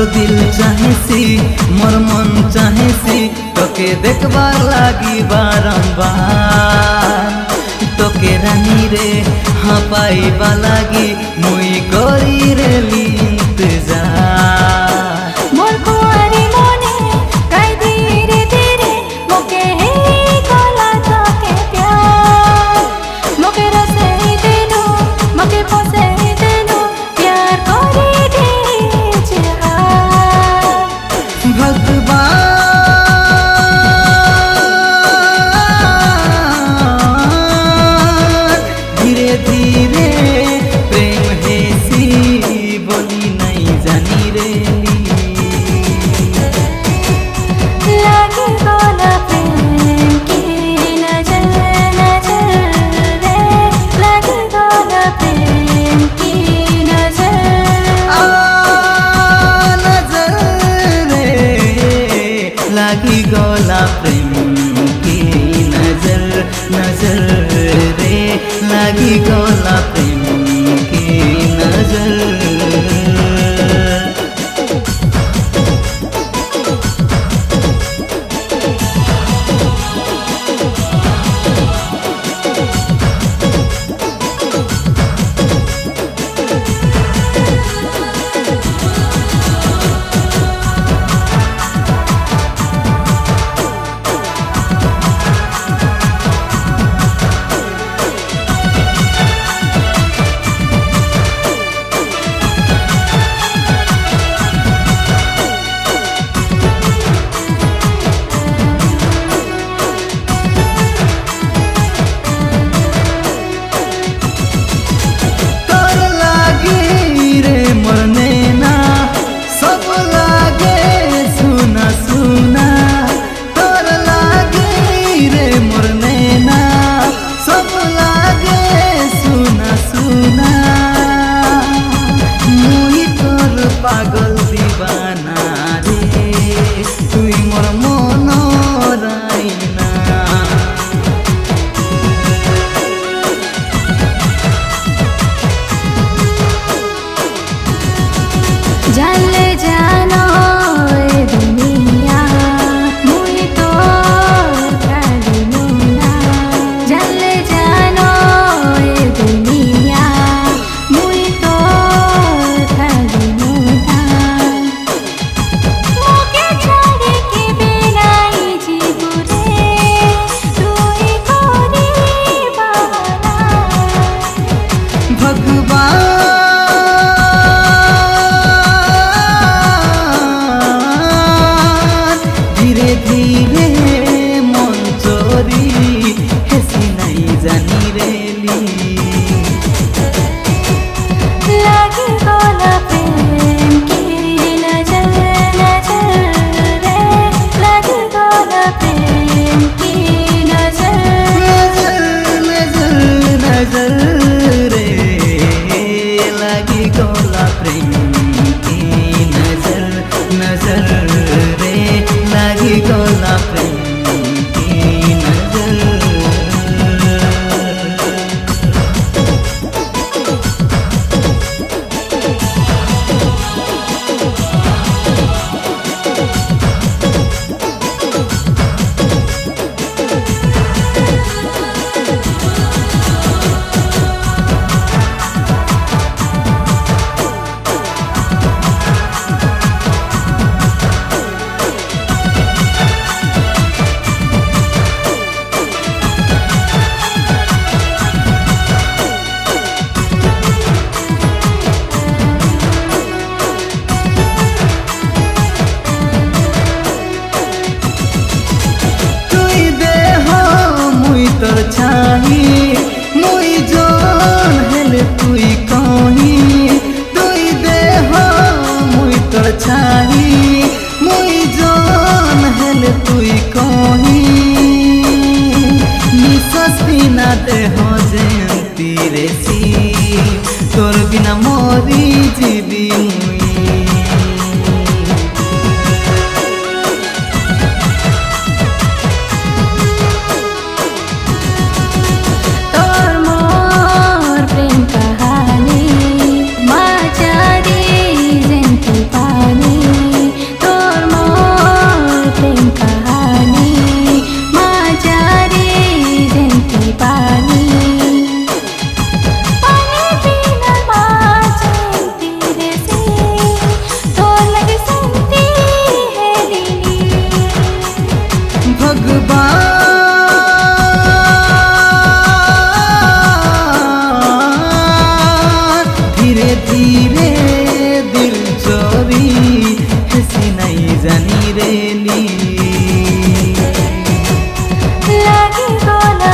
मोर दिल चाहेसी मोर मन चाहेसी तोके देखबार लागी बारंबार तोके रानी रे हाँ पाइबा लागी मुई करी रे इंतजार मोर कुंवारी मोने काई धीरे धीरे मोके हे कोला तोके प्यार मोके रसे देनु मोके पोसे देनु प्यार करे ढेर भगवान धीरे धीरे प्रेम हेसी बोली नहीं जानी रे लागे कोला प्रेम की नजर नजर रे लागे कोला प्रेम की नजर नजर रे लागी गोला प्रेम की नजर नजर रे लागी गोला प्रेम की नजर पागल दीवाना रे तुई मोर मन राइना जाले जानो ए दुनिया मुई तो खाली मुना जाले जानो ए दुनिया मुई तो खाली मुना मोके छोड़े के बिनाई जीबुरे तुई कोरी बहाना भगवान धीरे धीरे मन चोरी हेसी नहीं जानी रेली लागे कोला प्रेम की नजर नजर रे लागे कोला प्रेम की नजर नजर नजर रे लागी गोला प्रेम की नजर नजर रे लागी गोला प्रेम की नजर तोर छाही मुई जान हेले तुई कही तुई देह मुई तोर छाही मुई जान हेले तुई कही निश्वास बिना देह जयंती रेसी तोर बिना मोरी जीवी मुई कहानी माँ जारी जंती पानी रे दिल चोरी सिनाई जानी रे नी लागि गोला